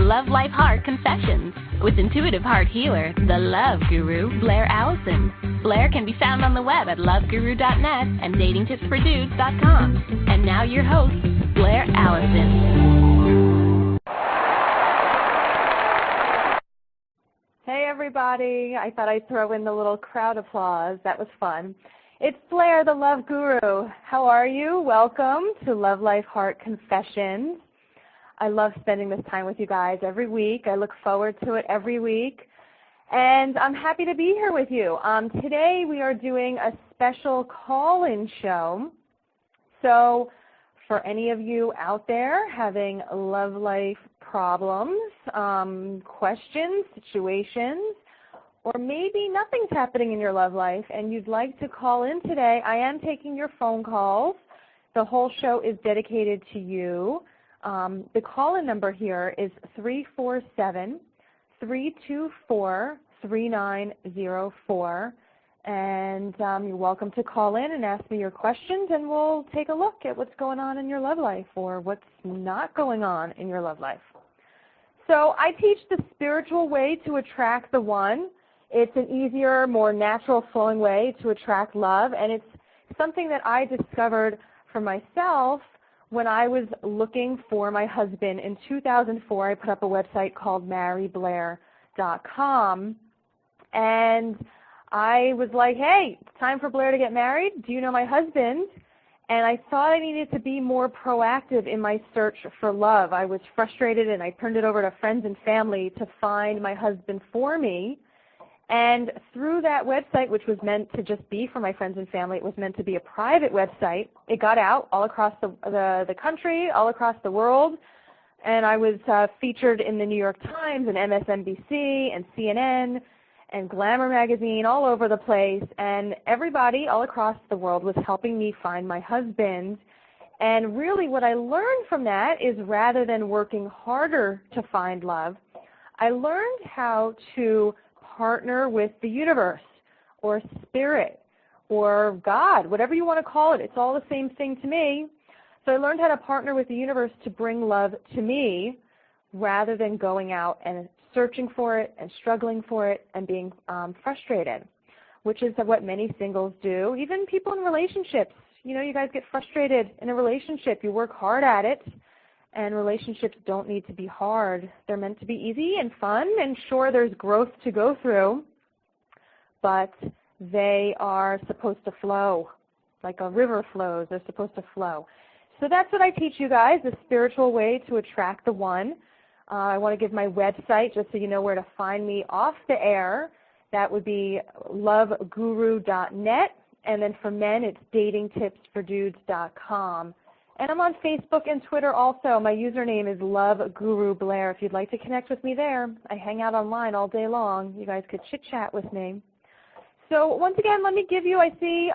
Love Life Heart Confessions with intuitive heart healer, the Love Guru, Blaire Allison. Blaire can be found on the web at loveguru.net and datingtipsfordudes.com. And now your host, Blaire Allison. Hey everybody, I thought I'd throw in the little crowd applause. That was fun. It's Blaire, the Love Guru. How are you? Welcome to Love Life Heart Confessions. I love spending this time with you guys every week. I look forward to it every week. And I'm happy to be here with you. Today we are doing a special call-in show. So for any of you out there having love life problems, questions, situations, or maybe nothing's happening in your love life and you'd like to call in today, I am taking your phone calls. The whole show is dedicated to you. The call-in number here is 347-324-3904. And you're welcome to call in and ask me your questions, and we'll take a look at what's going on in your love life or what's not going on in your love life. So I teach the spiritual way to attract the one. It's an easier, more natural flowing way to attract love, and it's something that I discovered for myself when I was looking for my husband. In 2004, I put up a website called marryblaire.com, and I was like, hey, it's time for Blaire to get married. Do you know my husband? And I thought I needed to be more proactive in my search for love. I was frustrated, and I turned it over to friends and family to find my husband for me. And through that website, which was meant to just be for my friends and family, it was meant to be a private website. It got out all across the country, all across the world, and I was featured in the New York Times and MSNBC and CNN and Glamour magazine, all over the place, and everybody all across the world was helping me find my husband. And really what I learned from that is rather than working harder to find love, I learned how to partner with the universe or spirit or God, whatever you want to call it. It's all the same thing to me. So I learned how to partner with the universe to bring love to me rather than going out and searching for it and struggling for it and being frustrated, which is what many singles do. Even people in relationships, you know, you guys get frustrated in a relationship. You work hard at it. And relationships don't need to be hard. They're meant to be easy and fun, and sure, there's growth to go through, but they are supposed to flow. Like a river flows, they're supposed to flow. So that's what I teach you guys, the spiritual way to attract the one. I want to give my website just so you know where to find me off the air. That would be loveguru.net, and then for men, it's datingtipsfordudes.com. And I'm on Facebook and Twitter also. My username is LoveGuruBlaire. If you'd like to connect with me there, I hang out online all day long. You guys could chit-chat with me. So once again, let me give you, I see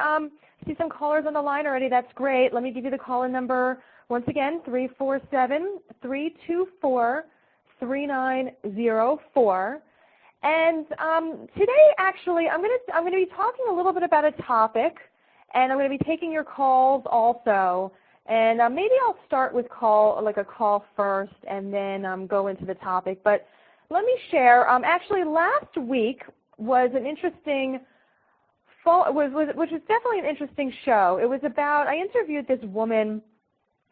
some callers on the line already. That's great. Let me give you the call-in number. Once again, 347-324-3904. And today, actually, I'm going to be talking a little bit about a topic, and I'm going to be taking your calls also. And maybe I'll start with a call first, and then go into the topic. But let me share. Actually, last week was an interesting, which was definitely an interesting show. It was about, I interviewed this woman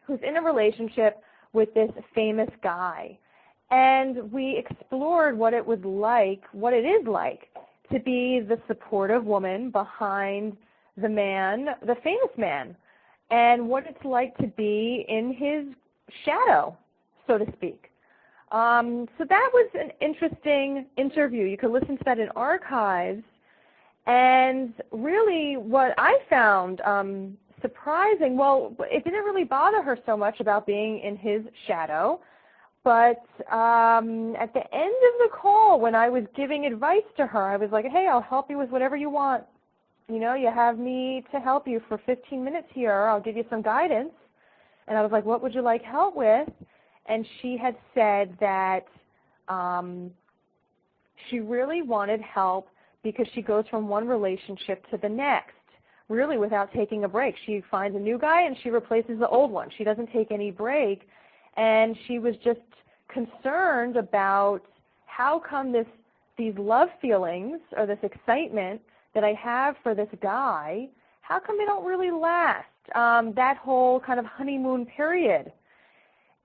who's in a relationship with this famous guy, and we explored what it is like to be the supportive woman behind the man, the famous man, and what it's like to be in his shadow, so to speak. So that was an interesting interview. You can listen to that in archives. And really what I found surprising, well, it didn't really bother her so much about being in his shadow, but at the end of the call, when I was giving advice to her, I was like, hey, I'll help you with whatever you want. You know, you have me to help you for 15 minutes here. I'll give you some guidance. And I was like, what would you like help with? And she had said that she really wanted help because she goes from one relationship to the next, really without taking a break. She finds a new guy and she replaces the old one. She doesn't take any break. And she was just concerned about how come these love feelings or this excitement that I have for this guy, how come they don't really last that whole kind of honeymoon period?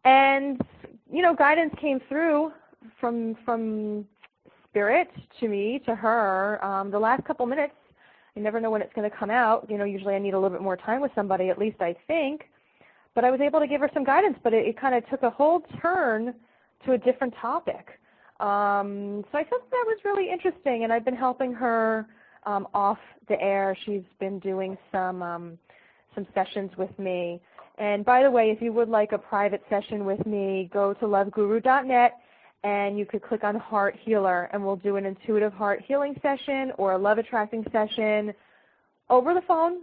And, guidance came through from Spirit to me, to her. The last couple minutes, I never know when it's going to come out. Usually I need a little bit more time with somebody, at least I think. But I was able to give her some guidance, but it kind of took a whole turn to a different topic. So I thought that was really interesting, and I've been helping her off the air. She's been doing some sessions with me. And by the way, if you would like a private session with me, go to loveguru.net, and you could click on Heart Healer, and we'll do an intuitive heart healing session or a love attracting session over the phone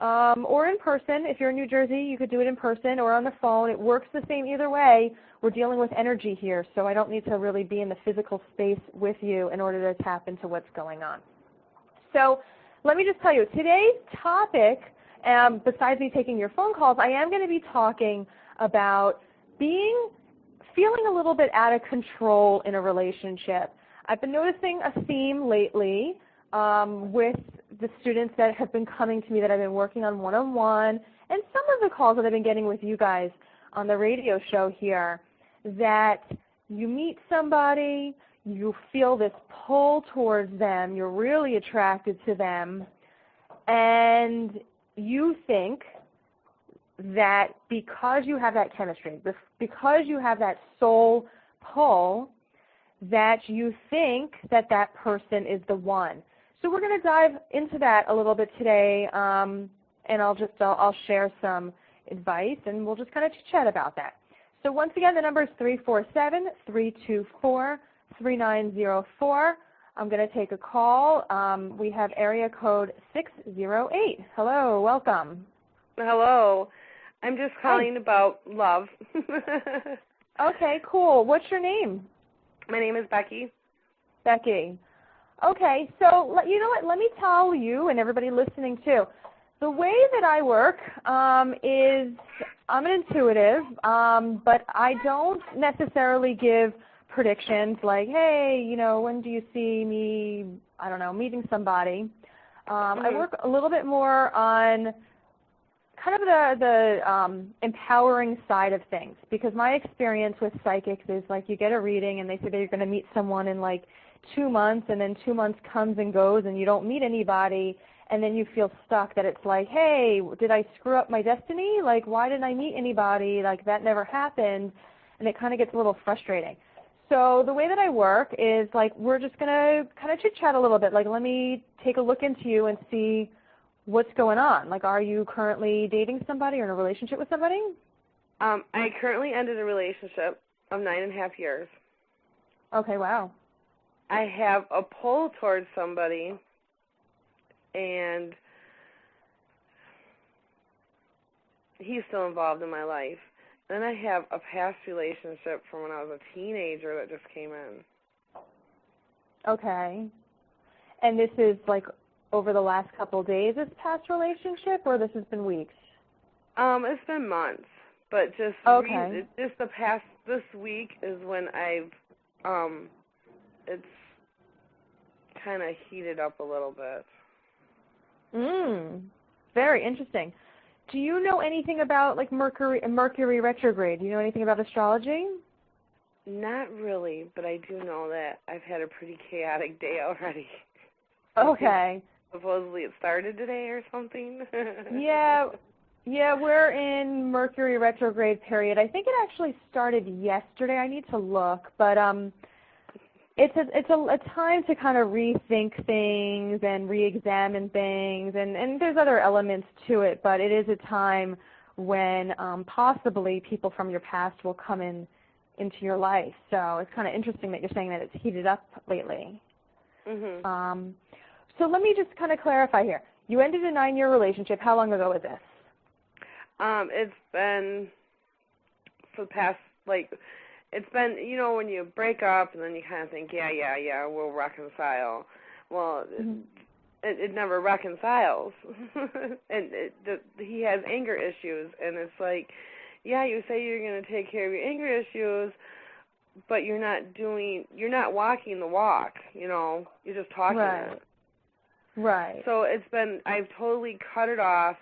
or in person. If you're in New Jersey, you could do it in person or on the phone. It works the same either way. We're dealing with energy here, so I don't need to really be in the physical space with you in order to tap into what's going on. So let me just tell you, today's topic, besides me taking your phone calls, I am going to be talking about feeling a little bit out of control in a relationship. I've been noticing a theme lately with the students that have been coming to me that I've been working on one-on-one, and some of the calls that I've been getting with you guys on the radio show here, that you meet somebody, you feel this pull towards them, you're really attracted to them, and you think that because you have that chemistry, because you have that soul pull, that you think that that person is the one. So we're going to dive into that a little bit today, and I'll share some advice, and we'll just kind of chat about that. So once again, the number is 347-324-3904. I'm going to take a call. We have area code 608. Hello, welcome. Hello. I'm just calling about love. Okay, cool. What's your name? My name is Becky. Becky. Okay, so you know what? Let me tell you and everybody listening too. The way that I work is I'm an intuitive, but I don't necessarily give predictions like, hey, when do you see me, meeting somebody. I work a little bit more on kind of the empowering side of things, because my experience with psychics is like you get a reading and they say that you're going to meet someone in like 2 months, and then 2 months comes and goes and you don't meet anybody, and then you feel stuck that it's like, hey, did I screw up my destiny? Like, why didn't I meet anybody? Like, that never happened, and it kind of gets a little frustrating. So the way that I work is like we're just going to kind of chit-chat a little bit. Like, let me take a look into you and see what's going on. Like, are you currently dating somebody or in a relationship with somebody? I currently ended a relationship of 9.5 years. Okay, wow. I have a pull towards somebody, and he's still involved in my life. Then I have a past relationship from when I was a teenager that just came in. Okay. And this is like over the last couple of days, this past relationship, or this has been weeks? It's been months, but just this week is when I've it's kind of heated up a little bit. Very interesting. Do you know anything about like Mercury retrograde? Do you know anything about astrology? Not really, but I do know that I've had a pretty chaotic day already. Okay. Supposedly it started today or something. Yeah, we're in Mercury retrograde period. I think it actually started yesterday. I need to look, but it's a time to kind of rethink things and re-examine things, and there's other elements to it, but it is a time when possibly people from your past will come into your life. So it's kind of interesting that you're saying that it's heated up lately. Mm-hmm. So let me just kind of clarify here. You ended a 9-year relationship. How long ago was this? It's been for the past, it's been, when you break up and then you kind of think, yeah, we'll reconcile. Well, it never reconciles. And he has anger issues, and it's like, yeah, you say you're going to take care of your anger issues, but you're not walking the walk, you're just talking it. Right. So I've totally cut it off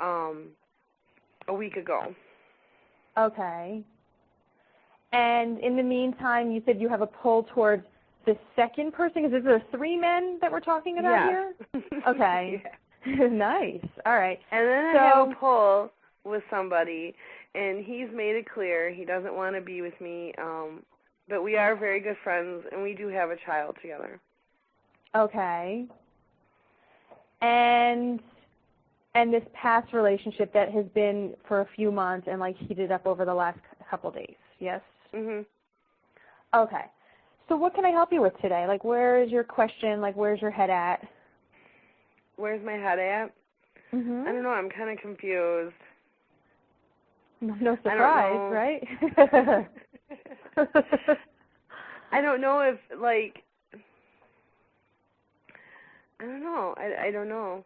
a week ago. Okay. And in the meantime, you said you have a pull towards the second person? Is there 3 men that we're talking about here? Okay. Yeah. Nice. All right. And then I have a pull with somebody, and he's made it clear he doesn't want to be with me, but we are very good friends, and we do have a child together. Okay. And this past relationship that has been for a few months and heated up over the last couple days, yes? Mhm. Okay. So what can I help you with today? Where is your question? Where's your head at? Where's my head at? Mhm. I don't know. I'm kind of confused. No surprise, right? I don't know if I don't know. I don't know.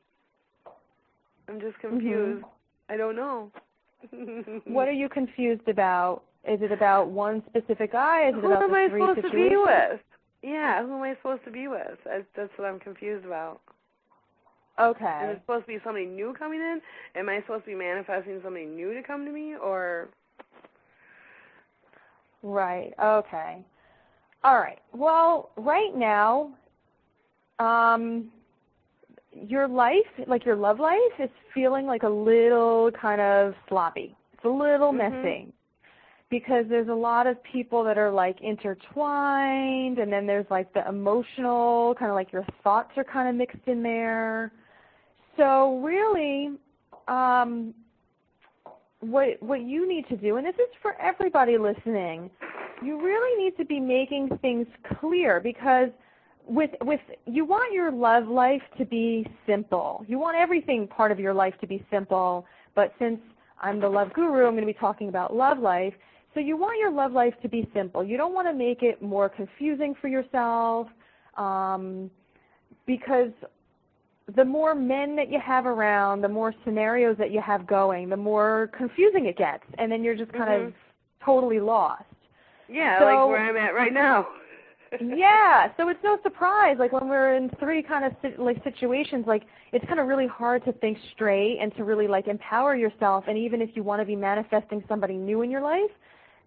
I'm just confused. I don't know. What are you confused about? Is it about one specific guy? Is it about the 3 situations? Who am I supposed to be with? Yeah, who am I supposed to be with? That's what I'm confused about. Okay. Is it supposed to be somebody new coming in? Am I supposed to be manifesting somebody new to come to me, or? Right. Okay. All right. Well, right now, your life, your love life, is feeling a little kind of sloppy. It's a little messy. Because there's a lot of people that are intertwined, and then there's the emotional, kind of your thoughts are kind of mixed in there. So really, what you need to do, and this is for everybody listening, you really need to be making things clear, because with you want your love life to be simple. You want everything part of your life to be simple, but since I'm the love guru, I'm going to be talking about love life. So you want your love life to be simple. You don't want to make it more confusing for yourself, because the more men that you have around, the more scenarios that you have going, the more confusing it gets, and then you're just kind of totally lost. Yeah, so, where I'm at right now. Yeah, so it's no surprise, when we're in 3 kind of situations, it's kind of really hard to think straight and to really empower yourself, and even if you want to be manifesting somebody new in your life,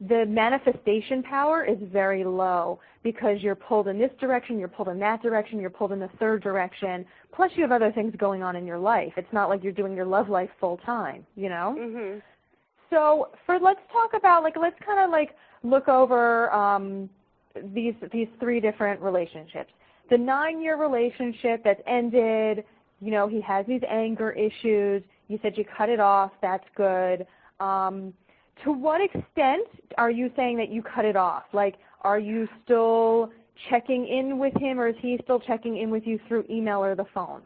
the manifestation power is very low because you're pulled in this direction, you're pulled in that direction, you're pulled in the 3rd direction, plus you have other things going on in your life. It's not like you're doing your love life full time, So let's talk about, let's kind of look over these 3 different relationships. The 9-year relationship that's ended, he has these anger issues. You said you cut it off. That's good. To what extent are you saying that you cut it off? Are you still checking in with him, or is he still checking in with you through email or the phone?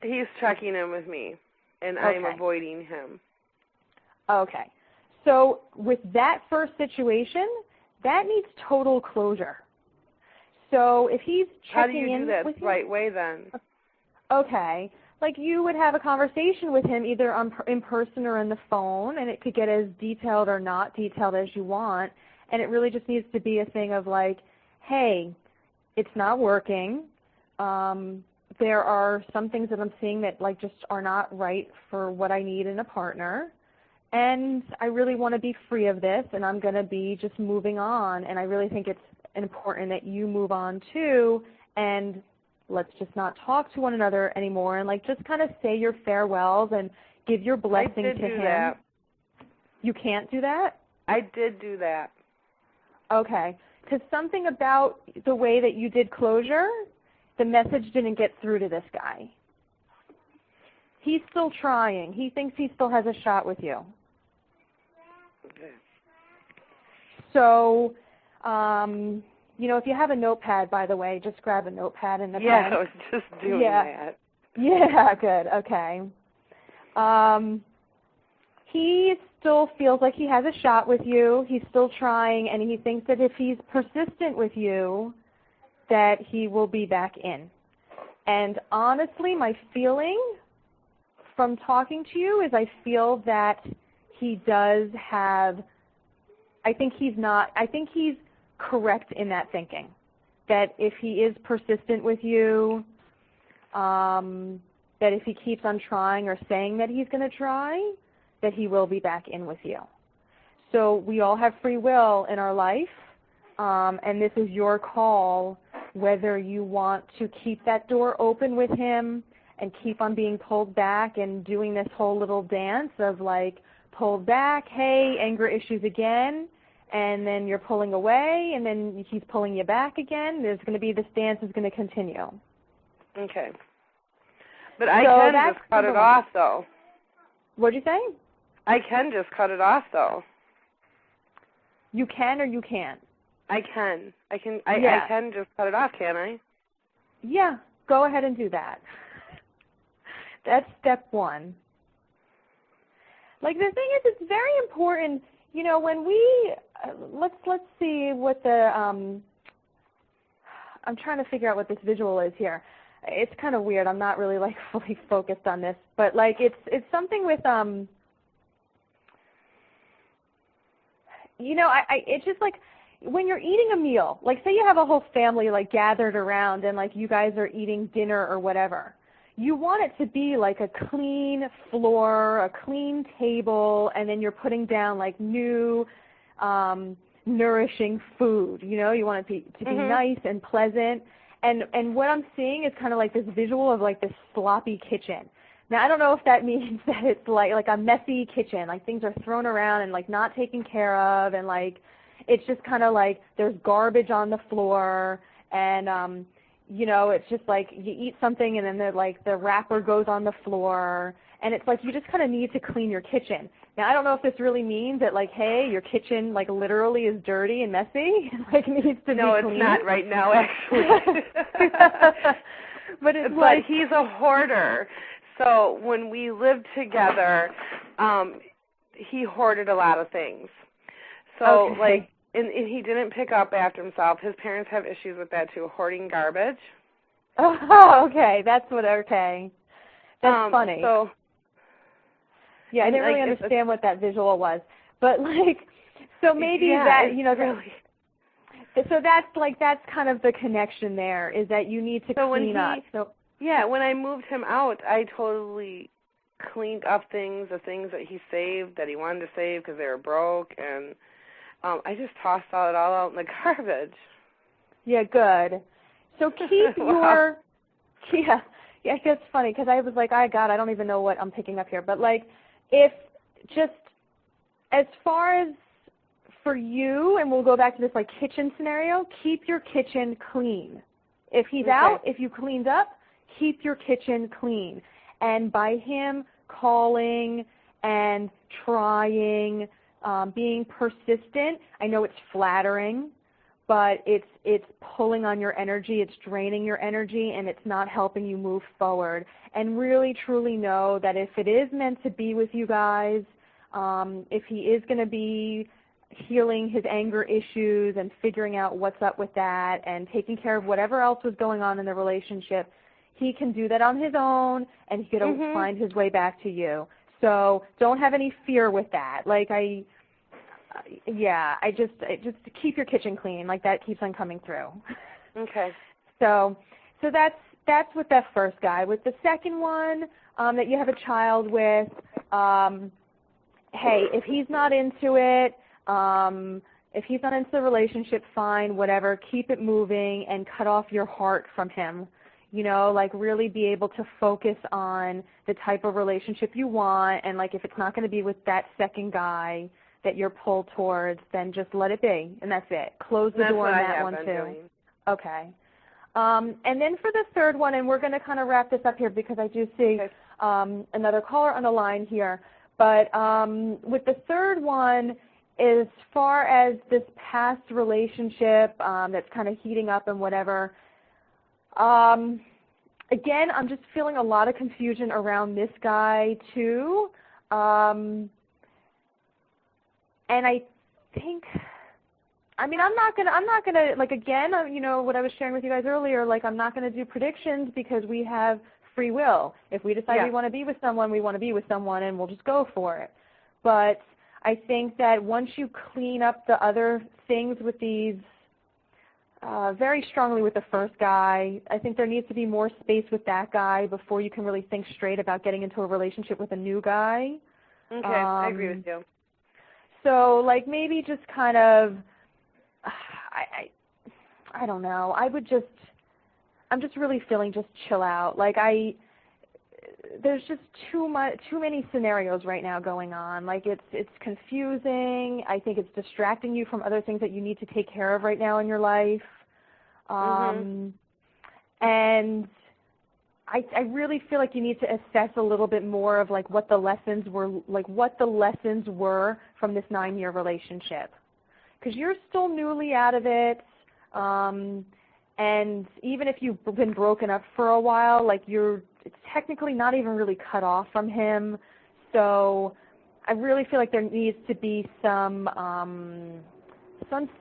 He's checking in with me, and I'm avoiding him. Okay. So with that first situation, that needs total closure. So if he's checking in with you... How do you do that the right way then? Okay. You would have a conversation with him either in person or on the phone, and it could get as detailed or not detailed as you want, and it really just needs to be a thing of hey, it's not working. There are some things that I'm seeing that just are not right for what I need in a partner, and I really want to be free of this, and I'm going to be just moving on, and I really think it's important that you move on too, and let's just not talk to one another anymore, and just kind of say your farewells and give your blessing to him. I did do that. You can't do that? I did do that. Okay. Because something about the way that you did closure, the message didn't get through to this guy. He's still trying. He thinks he still has a shot with you. Okay. So, if you have a notepad, by the way, just grab a notepad and a pen. Yeah, I was just doing that. Yeah, good. Okay. He still feels like he has a shot with you. He's still trying, and he thinks that if he's persistent with you, that he will be back in. And honestly, my feeling from talking to you is I feel that he does have, I think he's correct in that thinking. That if he is persistent with you, that if he keeps on trying or saying that he's going to try, that he will be back in with you. So we all have free will in our life, and this is your call whether you want to keep that door open with him and keep on being pulled back and doing this whole little dance of like pulled back, hey, anger issues again, and then you're pulling away, and then he's pulling you back again. There's going to be this dance is going to continue. Okay. But I can just cut it off, though. What'd you say? I can just cut it off, though. You can or you can't? I can. I can just cut it off, can I? Yeah, go ahead and do that. That's step one. Like the thing is, it's very important, you know, when we, let's see what the, I'm trying to figure out what this visual is here. It's kind of weird. I'm not really like fully focused on this, but like it's something with, you know, it's just like when you're eating a meal, like say you have a whole family like gathered around and like you guys are eating dinner or whatever. You want it to be like a clean floor, a clean table, and then you're putting down like new, nourishing food. You know, you want it to be nice and pleasant. And what I'm seeing is kind of like this visual of like this sloppy kitchen. Now, I don't know if that means that it's like a messy kitchen, like things are thrown around and like not taken care of, and like it's just kind of like there's garbage on the floor, and you know, it's just like you eat something and then the wrapper goes on the floor, and it's like you just kind of need to clean your kitchen. Now, I don't know if this really means that like, hey, your kitchen like literally is dirty and messy, like needs to be cleaned. No, it's not right now, actually. But it's like he's a hoarder. So when we lived together, he hoarded a lot of things. So like, and he didn't pick up after himself. His parents have issues with that too, hoarding garbage. Oh, okay. That's funny. So yeah, I didn't really understand what that visual was, but like, so maybe that, you know, really. So that's kind of the connection there, is that you need to clean up. So yeah, when I moved him out, I totally cleaned up the things that he saved, that he wanted to save because they were broke, and I just tossed it all out in the garbage. Yeah, good. So keep wow. yeah, it's funny because I was like, I don't even know what I'm picking up here, but like, if just as far as for you, and we'll go back to this like kitchen scenario, keep your kitchen clean. If he's out, if you cleaned up, keep your kitchen clean. And by him calling and trying, being persistent, I know it's flattering, but it's pulling on your energy, it's draining your energy, and it's not helping you move forward. And really, truly know that if it is meant to be with you guys, if he is going to be healing his anger issues and figuring out what's up with that and taking care of whatever else was going on in the relationship, he can do that on his own, and he can find his way back to you. So don't have any fear with that. Like just keep your kitchen clean. Like that keeps on coming through. Okay. So that's with that first guy. With the second one that you have a child with, hey, if he's not into it, if he's not into the relationship, fine, whatever. Keep it moving and cut off your heart from him. You know, like really be able to focus on the type of relationship you want, and like if it's not going to be with that second guy that you're pulled towards, then just let it be, and that's it. Close the door on that one too. Doing. Okay. And then for the third one, and we're going to kind of wrap this up here because I do see another caller on the line here, but with the third one, as far as this past relationship that's kind of heating up and whatever, again, I'm just feeling a lot of confusion around this guy too. And I think, I mean, I'm not gonna, like, again, you know, what I was sharing with you guys earlier, like, I'm not gonna do predictions because we have free will. If we decide we want to be with someone, we want to be with someone, and we'll just go for it. But I think that once you clean up the other things with these very strongly with the first guy. I think there needs to be more space with that guy before you can really think straight about getting into a relationship with a new guy. Okay, I agree with you. So, like, maybe just kind of, I don't know. I'm just really feeling just chill out. Like, there's just too many scenarios right now going on. Like, it's confusing. I think it's distracting you from other things that you need to take care of right now in your life. And I really feel like you need to assess a little bit more of like what the lessons were from this 9-year relationship, because you're still newly out of it. And even if you've been broken up for a while, like it's technically not even really cut off from him. So I really feel like there needs to be some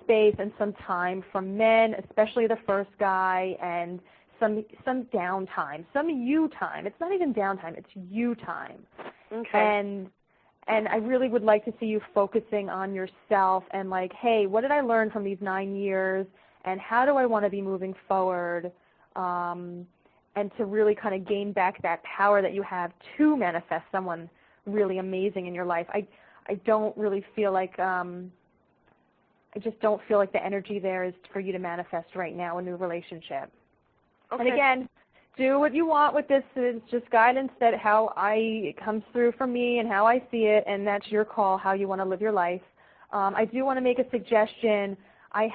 space and some time from men, especially the first guy, and some downtime, some you time. It's not even downtime, it's you time. Okay. And I really would like to see you focusing on yourself and like, hey, what did I learn from these 9 years, and how do I want to be moving forward, and to really kind of gain back that power that you have to manifest someone really amazing in your life. I don't really feel like, I just don't feel like the energy there is for you to manifest right now a new relationship. Okay. And again, do what you want with this. It's just guidance that it comes through from me and how I see it, and that's your call, how you want to live your life. I do want to make a suggestion. I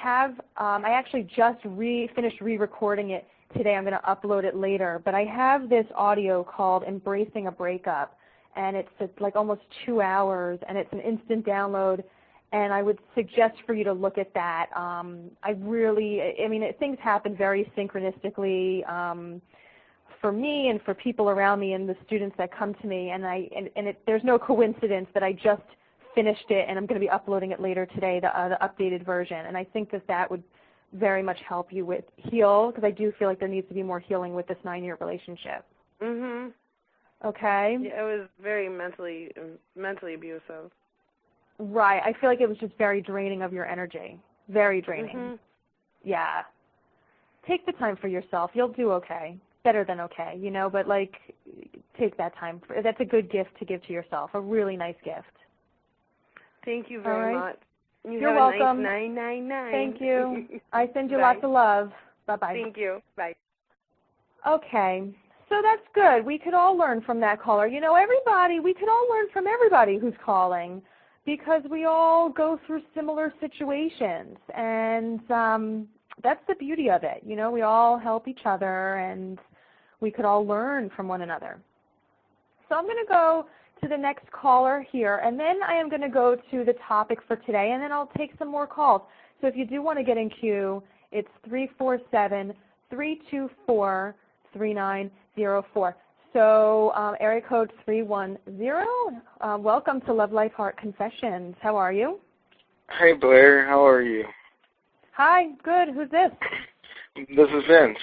actually just finished re-recording it today. I'm going to upload it later. But I have this audio called Embracing a Breakup, and it's like almost 2 hours, and it's an instant download. And I would suggest for you to look at that. Things happen very synchronistically for me and for people around me and the students that come to me. And there's no coincidence that I just finished it, and I'm going to be uploading it later today, the updated version. And I think that would very much help you with heal, because I do feel like there needs to be more healing with this 9-year relationship. Mhm. Okay. Yeah, it was very mentally abusive. Right. I feel like it was just very draining of your energy. Very draining. Mm-hmm. Yeah. Take the time for yourself. You'll do okay. Better than okay, but like take that time. That's a good gift to give to yourself. A really nice gift. Thank you very much. You're welcome. Nice 999. Thank you. I send you lots of love. Bye-bye. Thank you. Bye. Okay. So that's good. We could all learn from that caller. We could all learn from everybody who's calling, because we all go through similar situations, and that's the beauty of it. We all help each other, and we could all learn from one another. So I'm going to go to the next caller here, and then I am going to go to the topic for today, and then I'll take some more calls. So if you do want to get in queue, it's 347-324-3904. So area code 310. Welcome to Love Life Heart Confessions. How are you? Hi, Blaire. How are you? Hi. Good. Who's this? This is Vince.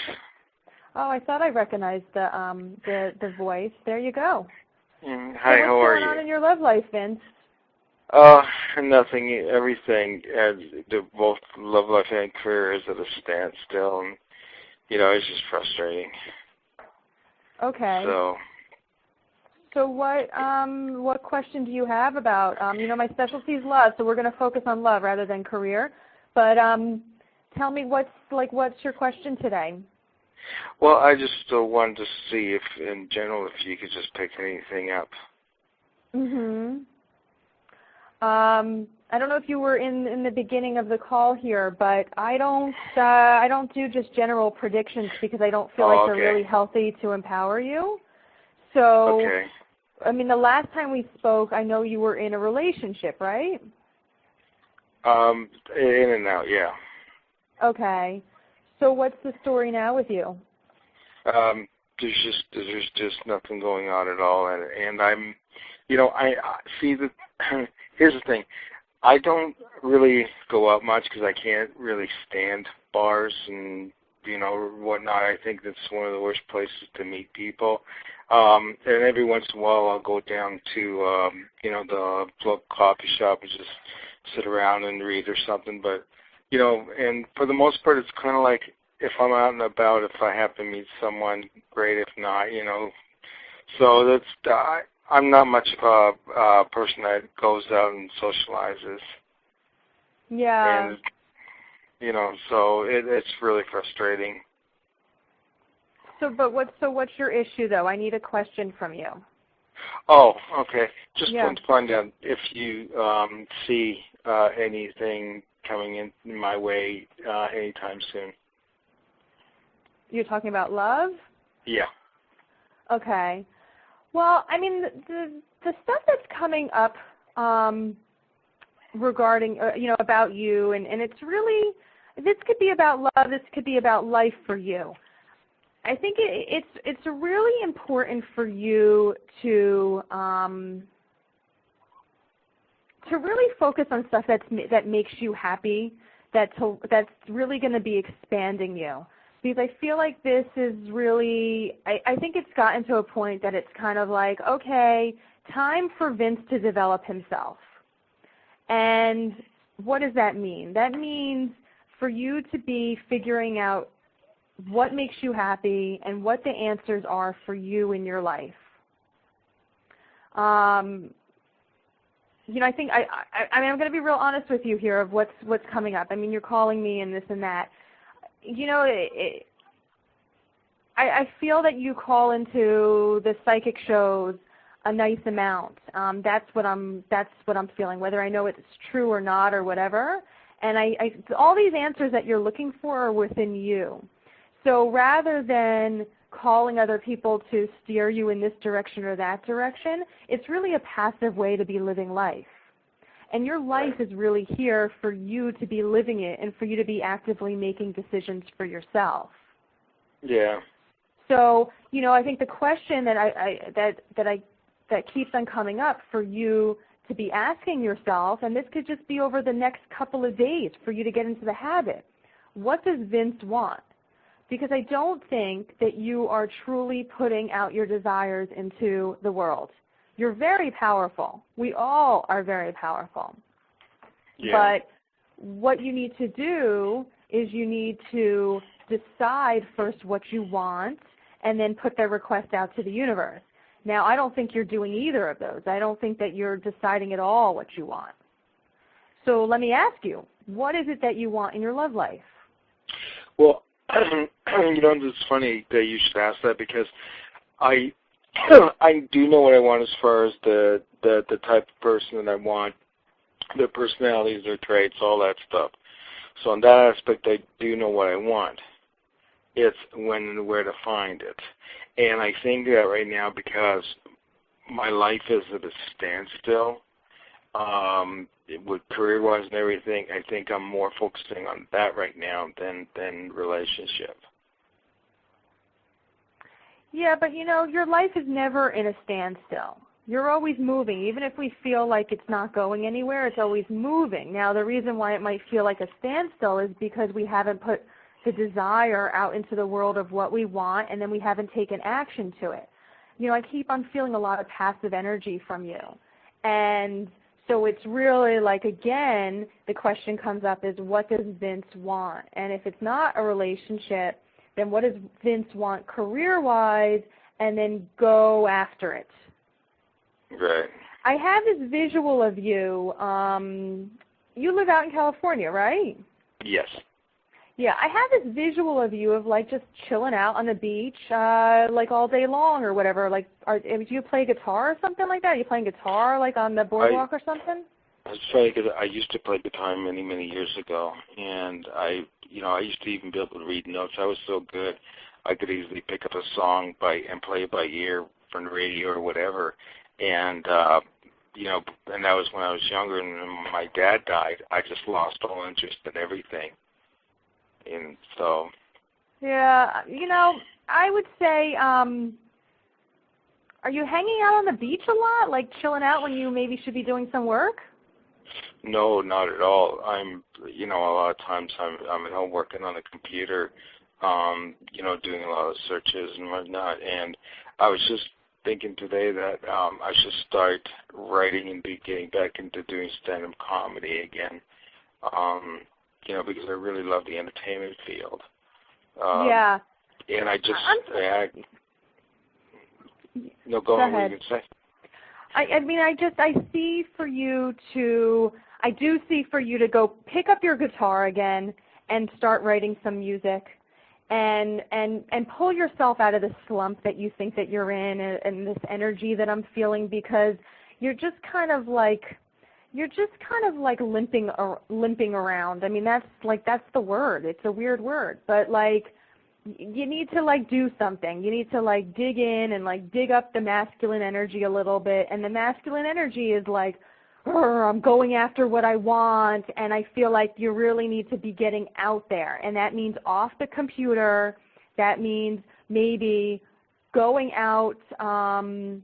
Oh, I thought I recognized the voice. There you go. Hi. So how are you? What's going on in your love life, Vince? Nothing. Everything. Both love life and career is at a standstill, and it's just frustrating. Okay. So what question do you have about? My specialty is love, so we're going to focus on love rather than career. But tell me what's your question today? Well, I just wanted to see if you could just pick anything up. I don't know if you were in the beginning of the call here, but I don't do just general predictions, because I don't feel like they're really healthy to empower you. So, okay. The last time we spoke, I know you were in a relationship, right? In and out, yeah. Okay. So what's the story now with you? There's just nothing going on at all, and I'm, I see that. Here's the thing. I don't really go out much because I can't really stand bars and, whatnot. I think that's one of the worst places to meet people. And every once in a while I'll go down to, the local coffee shop and just sit around and read or something. But, and for the most part, it's kind of like if I'm out and about, if I happen to meet someone, great. If not, So I'm not much of a person that goes out and socializes. Yeah. And, so it's really frustrating. So what's your issue, though? I need a question from you. Oh, okay. Just Yeah. want to find out if you see anything coming in my way anytime soon. You're talking about love? Yeah. Okay. Well, I mean, the stuff that's coming up regarding, about you, and it's really, this could be about love, this could be about life for you. I think it's really important for you to really focus on stuff that makes you happy, that's really going to be expanding you. Because I feel like this is really, I think it's gotten to a point that it's kind of like, okay, time for Vince to develop himself. And what does that mean? That means for you to be figuring out what makes you happy and what the answers are for you in your life. I think I'm going to be real honest with you here of what's coming up. I mean, you're calling me and this and that. I feel that you call into the psychic shows a nice amount. That's what I'm feeling, whether I know it's true or not or whatever. And all these answers that you're looking for are within you. So rather than calling other people to steer you in this direction or that direction, it's really a passive way to be living life. And your life is really here for you to be living it and for you to be actively making decisions for yourself. Yeah. So, I think the question that keeps on coming up for you to be asking yourself, and this could just be over the next couple of days for you to get into the habit, what does Vince want? Because I don't think that you are truly putting out your desires into the world. You're very powerful. We all are very powerful. Yeah. But what you need to do is you need to decide first what you want and then put the request out to the universe. Now, I don't think you're doing either of those. I don't think that you're deciding at all what you want. So let me ask you, what is it that you want in your love life? Well, it's funny that you should ask that because I do know what I want as far as the type of person that I want, their personalities, their traits, all that stuff. So in that aspect, I do know what I want. It's when and where to find it. And I think that right now, because my life is at a standstill, with career-wise and everything, I think I'm more focusing on that right now than relationship. Yeah, but your life is never in a standstill. You're always moving. Even if we feel like it's not going anywhere, it's always moving. Now, the reason why it might feel like a standstill is because we haven't put the desire out into the world of what we want, and then we haven't taken action to it. I keep on feeling a lot of passive energy from you. And so it's really like, again, the question comes up is, what does Vince want? And if it's not a relationship, then what does Vince want career-wise, and then go after it. Right. I have this visual of you. You live out in California, right? Yes. Yeah, I have this visual of you of like just chilling out on the beach, like all day long or whatever. Like, do you play guitar or something like that? Are you playing guitar like on the boardwalk or something? It's funny because I used to play guitar many, many years ago, and I used to even be able to read notes. I was so good, I could easily pick up a song and play it by ear from the radio or whatever. And and that was when I was younger, and when my dad died, I just lost all interest in everything. And so. Yeah, I would say, are you hanging out on the beach a lot, like chilling out when you maybe should be doing some work? No, not at all. I'm, a lot of times I'm at home working on the computer, doing a lot of searches and whatnot. And I was just thinking today that I should start writing and be getting back into doing stand-up comedy again. because I really love the entertainment field. Yeah. And I just, no, Go go on, what ahead. you can say. I see for you to go pick up your guitar again and start writing some music and pull yourself out of the slump that you think that you're in and this energy that I'm feeling, because you're just kind of like limping around. I mean, that's the word. It's a weird word, but you need to do something. You need to dig in and dig up the masculine energy a little bit. And the masculine energy is I'm going after what I want, and I feel like you really need to be getting out there. And that means off the computer. That means maybe going out. I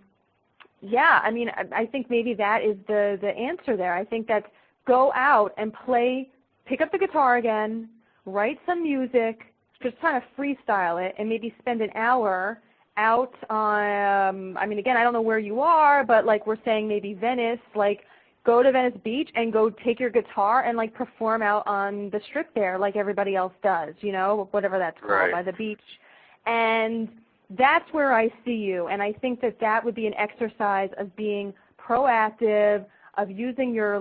think maybe that is the answer there. I think that's go out and pick up the guitar again, write some music, just kind of freestyle it, and maybe spend an hour out on, again, I don't know where you are, but we're saying maybe Venice, go to Venice Beach and go take your guitar and perform out on the strip there like everybody else does, whatever that's called, right, by the beach. And that's where I see you, and I think that would be an exercise of being proactive, of using your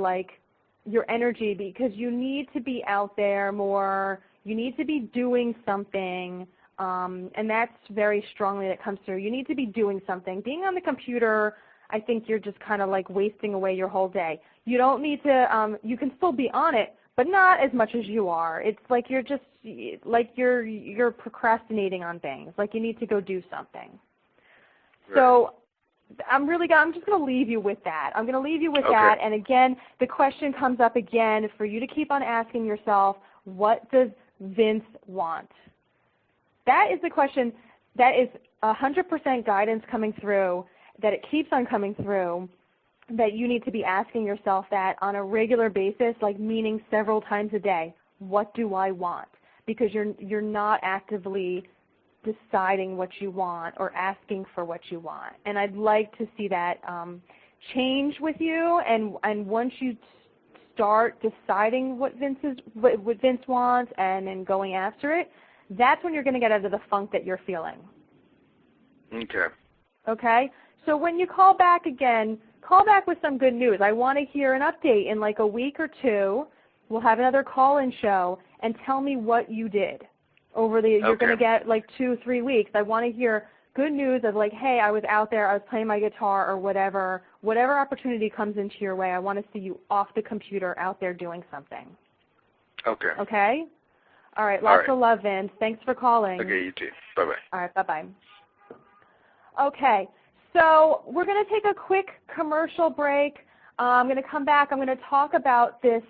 energy, because you need to be out there more. You need to be doing something, and that's very strongly that comes through. You need to be doing something. Being on the computer, I think you're just kind of wasting away your whole day. You don't need to, you can still be on it, but not as much as you are. It's you're just, you're procrastinating on things. You need to go do something. Right. So I'm just going to leave you with that. I'm going to leave you with that. And again, the question comes up again for you to keep on asking yourself, what does Vince want? That is the question. That is 100% guidance coming through, that it keeps on coming through, that you need to be asking yourself that on a regular basis, meaning several times a day. What do I want? Because you're not actively deciding what you want or asking for what you want. And I'd like to see that change with you. And once you start deciding what Vince wants and then going after it, that's when you're going to get out of the funk that you're feeling. Okay. Okay? So when you call back again, call back with some good news. I want to hear an update in a week or two. We'll have another call-in show, and tell me what you did over the. You're going to get 2-3 weeks. I want to hear good news of hey, I was out there, I was playing my guitar or whatever. Whatever opportunity comes into your way, I want to see you off the computer out there doing something. Okay. Okay? All right. Lots of love, Vince. Thanks for calling. Okay, you too. Bye-bye. All right. Bye-bye. Okay. So we're going to take a quick commercial break. I'm going to come back. I'm going to talk about this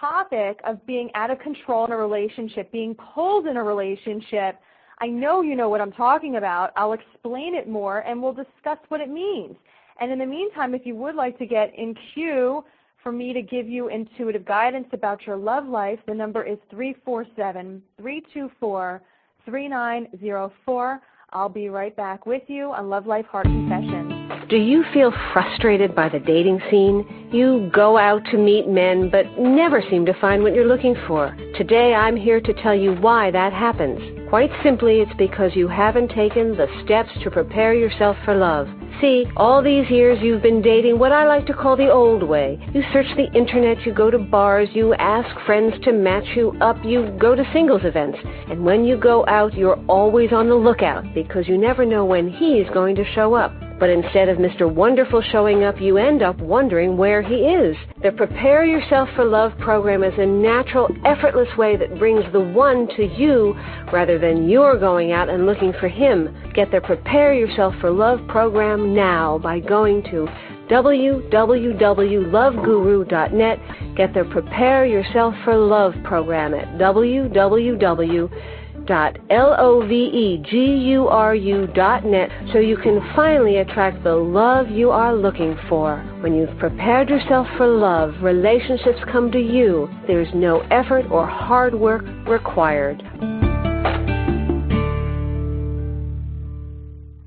topic of being out of control in a relationship, being pulled in a relationship. I know you know what I'm talking about. I'll explain it more, and we'll discuss what it means. And in the meantime, if you would like to get in queue for me to give you intuitive guidance about your love life, the number is 347-324-3904. I'll be right back with you on Love Life Heart Confessions. Do you feel frustrated by the dating scene? You go out to meet men but never seem to find what you're looking for. Today I'm here to tell you why that happens. Quite simply, it's because you haven't taken the steps to prepare yourself for love. See, all these years you've been dating what I like to call the old way. You search the internet, you go to bars, you ask friends to match you up, you go to singles events. And when you go out, you're always on the lookout because you never know when he's going to show up. But instead of Mr. Wonderful showing up, you end up wondering where he is. The Prepare Yourself for Love program is a natural, effortless way that brings the one to you rather than you're going out and looking for him. Get the Prepare Yourself for Love program now by going to www.loveguru.net. Get the Prepare Yourself for Love program at www.loveguru.net so you can finally attract the love you are looking for. When you've prepared yourself for love, relationships come to you. There's no effort or hard work required.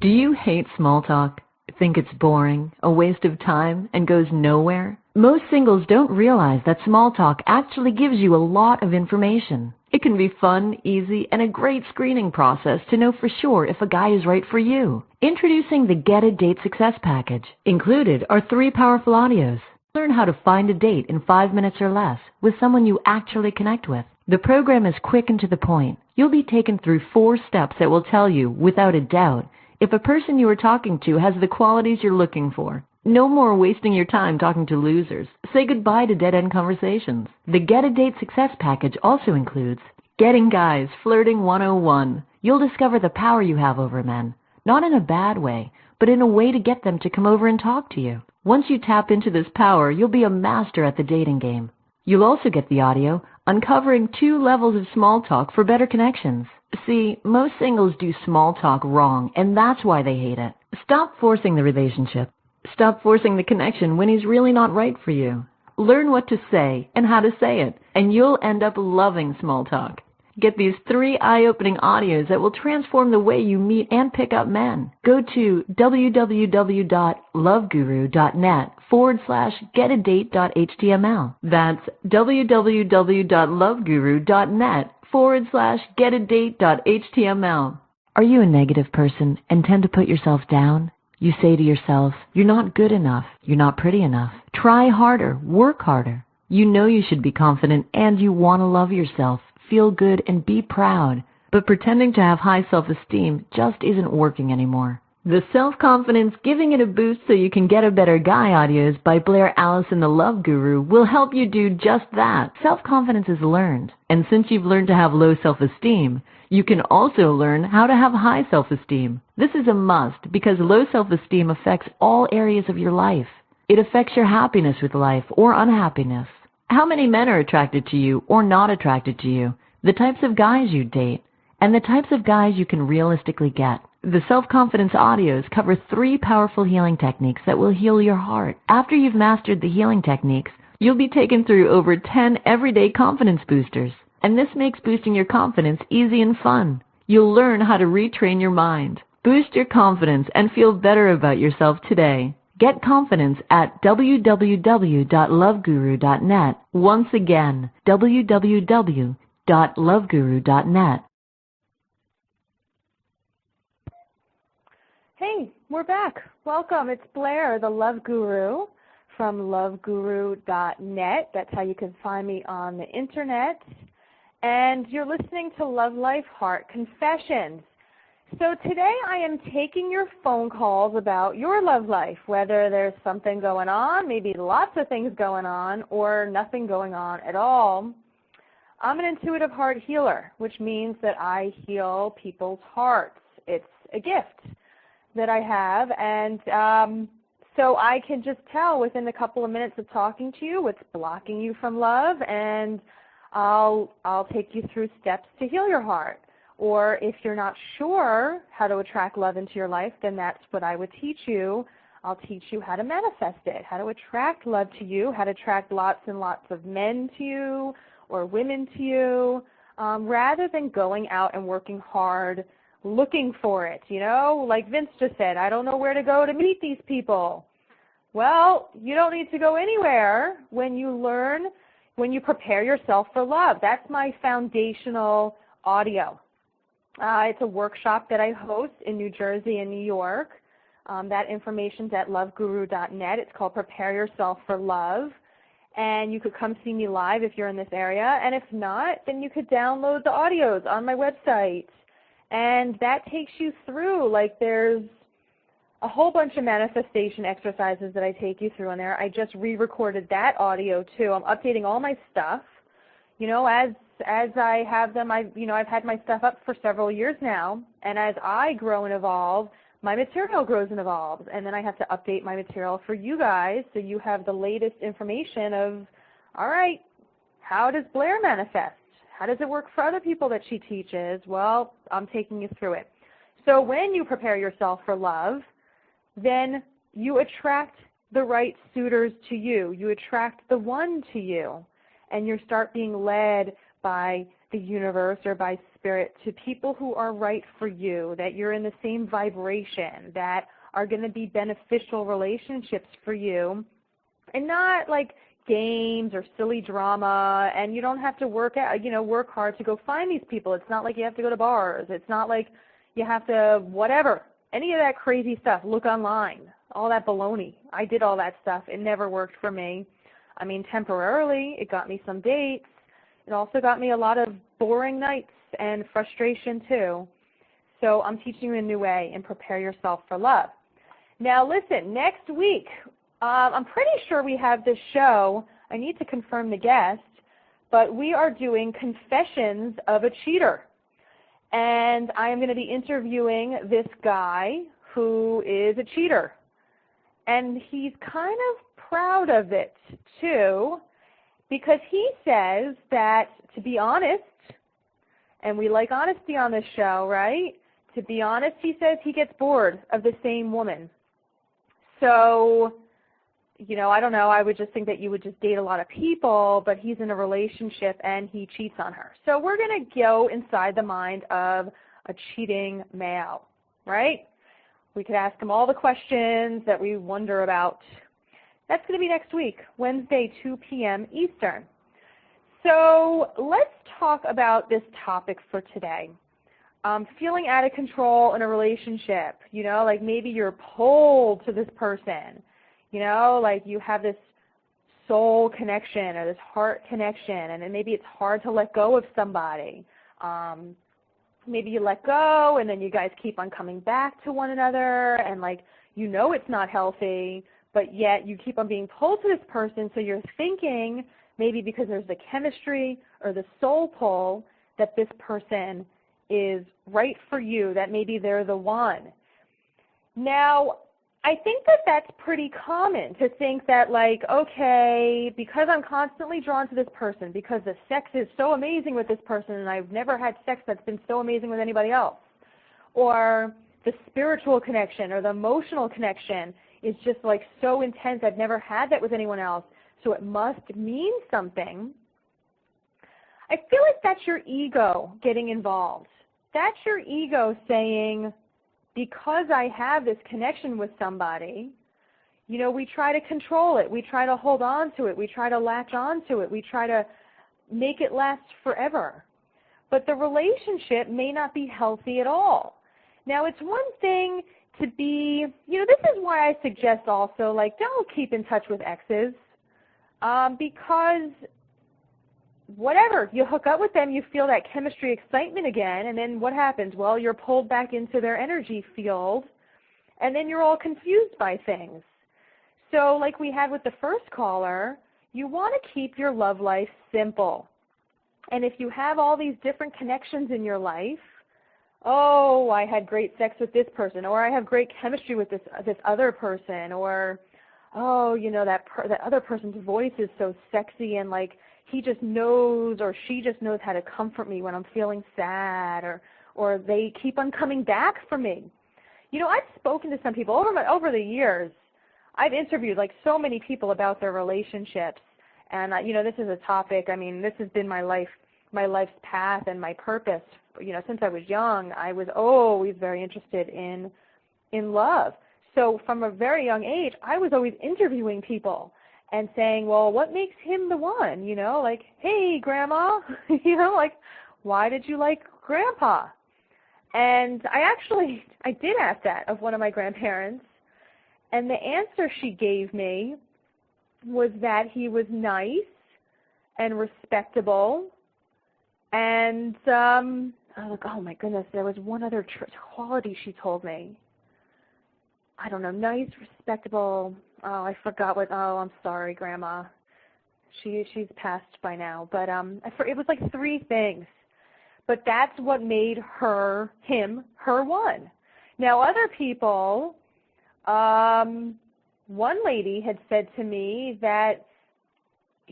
Do you hate small talk? Think it's boring, a waste of time, and goes nowhere? Most singles don't realize that small talk actually gives you a lot of information. It can be fun, easy, and a great screening process to know for sure if a guy is right for you. Introducing the Get a Date Success Package. Included are 3 powerful audios. Learn how to find a date in 5 minutes or less with someone you actually connect with. The program is quick and to the point. You'll be taken through 4 steps that will tell you, without a doubt, if a person you are talking to has the qualities you're looking for. No more wasting your time talking to losers. Say goodbye to dead-end conversations. The Get a Date Success Package also includes Getting Guys Flirting 101. You'll discover the power you have over men, not in a bad way, but in a way to get them to come over and talk to you. Once you tap into this power, you'll be a master at the dating game. You'll also get the audio Uncovering 2 Levels of Small Talk for Better Connections. See, most singles do small talk wrong, and that's why they hate it. Stop forcing the relationship. Stop forcing the connection when he's really not right for you. Learn what to say and how to say it, and you'll end up loving small talk. Get these 3 eye-opening audios that will transform the way you meet and pick up men. Go to www.loveguru.net/getadate.html. That's www.loveguru.net/getadate.html. Are you a negative person and tend to put yourself down? You say to yourself, you're not good enough, you're not pretty enough. Try harder, work harder. You know you should be confident and you want to love yourself, feel good, and be proud. But pretending to have high self-esteem just isn't working anymore. The Self-Confidence Giving It a Boost So You Can Get a Better Guy audios by Blaire Allison, the Love Guru, will help you do just that. Self-confidence is learned. And since you've learned to have low self-esteem, you can also learn how to have high self-esteem. This is a must because low self-esteem affects all areas of your life. It affects your happiness with life or unhappiness. How many men are attracted to you or not attracted to you, the types of guys you date, and the types of guys you can realistically get. The Self-Confidence audios cover 3 powerful healing techniques that will heal your heart. After you've mastered the healing techniques, you'll be taken through over 10 everyday confidence boosters. And this makes boosting your confidence easy and fun. You'll learn how to retrain your mind. Boost your confidence and feel better about yourself today. Get confidence at www.loveguru.net. Once again, www.loveguru.net. Hey, we're back. Welcome. It's Blaire, the Love Guru from loveguru.net. That's how you can find me on the internet. And you're listening to Love Life Heart Confessions. So today I am taking your phone calls about your love life, whether there's something going on, maybe lots of things going on, or nothing going on at all. I'm an intuitive heart healer, which means that I heal people's hearts. It's a gift that I have, and so I can just tell within a couple of minutes of talking to you what's blocking you from love, and I'll take you through steps to heal your heart. Or if you're not sure how to attract love into your life, then that's what I would teach you. I'll teach you how to manifest it, how to attract love to you, how to attract lots and lots of men to you or women to you, rather than going out and working hard looking for it. You know, like Vince just said, I don't know where to go to meet these people. Well, you don't need to go anywhere when you learn, when you prepare yourself for love. That's my foundational audio. It's a workshop that I host in New Jersey and New York. That information's at loveguru.net. It's called Prepare Yourself for Love. And you could come see me live if you're in this area. And if not, then you could download the audios on my website. And that takes you through, like there's a whole bunch of manifestation exercises that I take you through in there. I just re-recorded that audio too. I'm updating all my stuff. You know, as I have them, I've had my stuff up for several years now, and as I grow and evolve, my material grows and evolves, and then I have to update my material for you guys so you have the latest information of, all right, how does Blaire manifest? How does it work for other people that she teaches? Well, I'm taking you through it. So when you prepare yourself for love, then you attract the right suitors to you. You attract the one to you, and you start being led by the universe or by spirit to people who are right for you, that you're in the same vibration, that are going to be beneficial relationships for you. and not like games or silly drama, and you don't have to work hard to go find these people. It's not like you have to go to bars. It's not like you have to whatever, any of that crazy stuff, look online, all that baloney. I did all that stuff. It never worked for me. I mean, temporarily, it got me some dates. It also got me a lot of boring nights and frustration too. So I'm teaching you a new way, and prepare yourself for love. Now listen, next week, I'm pretty sure we have this show. I need to confirm the guest, but we are doing Confessions of a Cheater. And I am going to be interviewing this guy who is a cheater. And he's kind of proud of it too, because he says that, to be honest, and we like honesty on this show, right? To be honest, he says he gets bored of the same woman. So, I don't know, I would just think that you would just date a lot of people, but he's in a relationship and he cheats on her. So we're going to go inside the mind of a cheating male, right? We could ask him all the questions that we wonder about. That's going to be next week, Wednesday, 2 p.m. Eastern. So let's talk about this topic for today. Feeling out of control in a relationship, like maybe you're pulled to this person, like you have this soul connection or this heart connection, and then maybe it's hard to let go of somebody. Maybe you let go and then you guys keep on coming back to one another, and it's not healthy, but yet you keep on being pulled to this person, so you're thinking maybe because there's the chemistry or the soul pull that this person is right for you, that maybe they're the one. Now, I think that that's pretty common to think that okay, because I'm constantly drawn to this person, because the sex is so amazing with this person and I've never had sex that's been so amazing with anybody else, or the spiritual connection or the emotional connection is just so intense, I've never had that with anyone else, so it must mean something. I feel like that's your ego getting involved. That's your ego saying, because I have this connection with somebody, we try to control it. We try to hold on to it. We try to latch on to it. We try to make it last forever. But the relationship may not be healthy at all. Now, it's one thing to be, this is why I suggest also, don't keep in touch with exes, because whatever, you hook up with them, you feel that chemistry, excitement again, and then what happens? Well, you're pulled back into their energy field, and then you're all confused by things. So like we had with the first caller, you want to keep your love life simple. And if you have all these different connections in your life, oh, I had great sex with this person, or I have great chemistry with this other person, or, oh, that other person's voice is so sexy, and he just knows or she just knows how to comfort me when I'm feeling sad, or they keep on coming back for me. I've spoken to some people over the years. I've interviewed so many people about their relationships, and this is a topic. I mean, this has been my life's path and my purpose. Since I was young, I was always very interested in love. So from a very young age, I was always interviewing people and saying, well, what makes him the one? Hey, Grandma, why did you like Grandpa? And I did ask that of one of my grandparents, and the answer she gave me was that he was nice and respectable, and oh my goodness, there was one other quality she told me. I don't know, nice, respectable. Oh, I forgot what. Oh, I'm sorry, Grandma. She's passed by now. But it was 3 things. But that's what made him her one. Now, other people, one lady had said to me that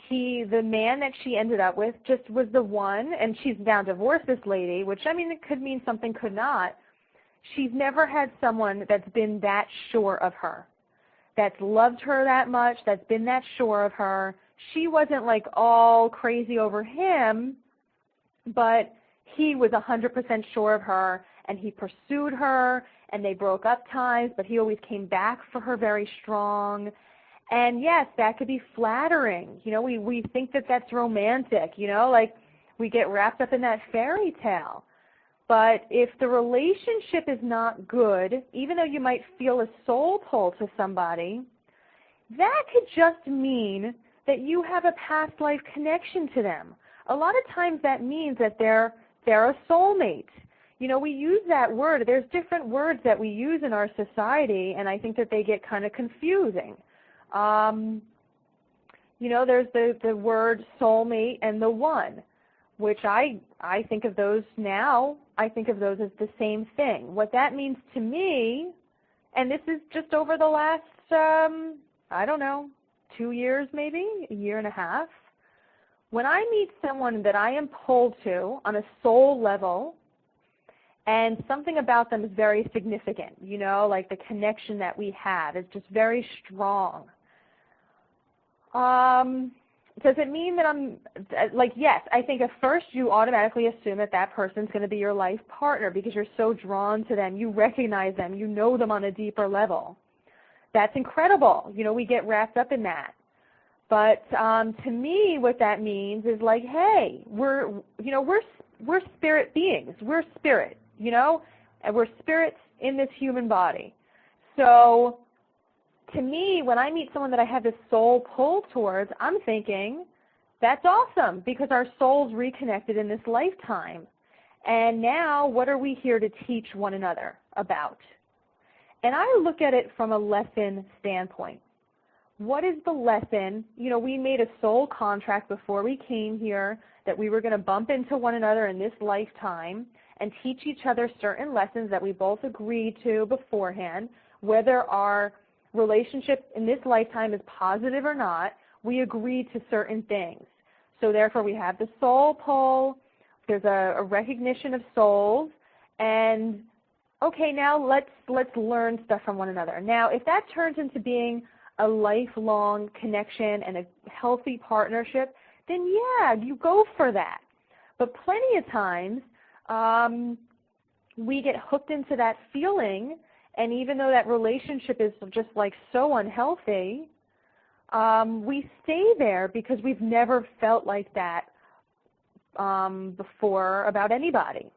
the man that she ended up with just was the one, and she's now divorced, this lady, which, it could mean something, could not. She's never had someone that's been that sure of her, that's loved her that much, that's been that sure of her. She wasn't all crazy over him, but he was 100% sure of her, and he pursued her, and they broke up times, but he always came back for her very strong. And yes, that could be flattering. You know, we think that that's romantic, you know, like we get wrapped up in that fairy tale. But if the relationship is not good, even though you might feel a soul pull to somebody, that could just mean that you have a past life connection to them. A lot of times that means that they're a soulmate. You know, we use that word. There's different words that we use in our society, and I think that they get kind of confusing. You know, there's the word soulmate and the one, which I think of those now, I think of those as the same thing. What that means to me, and this is just over the last, I don't know, 2 years maybe, a year and a half, when I meet someone that I am pulled to on a soul level, and something about them is very significant, you know, like the connection that we have is just very strong. Does it mean that I'm, like, yes, I think at first you automatically assume that that person's going to be your life partner because you're so drawn to them. You recognize them. You know them on a deeper level. That's incredible. You know, we get wrapped up in that. But to me, what that means is like, hey, we're spirit beings. We're spirit, you know, and we're spirits in this human body. So to me, when I meet someone that I have this soul pull towards, I'm thinking, that's awesome because our souls reconnected in this lifetime. And now what are we here to teach one another about? And I look at it from a lesson standpoint. What is the lesson? You know, we made a soul contract before we came here that we were going to bump into one another in this lifetime and teach each other certain lessons that we both agreed to beforehand, whether our relationship in this lifetime is positive or not, we agreed to certain things. So therefore we have the soul pull, there's a recognition of souls, and okay, now let's learn stuff from one another. Now if that turns into being a lifelong connection and a healthy partnership, then yeah, you go for that. But plenty of times we get hooked into that feeling, and even though that relationship is just like so unhealthy, we stay there because we've never felt like that before about anybody.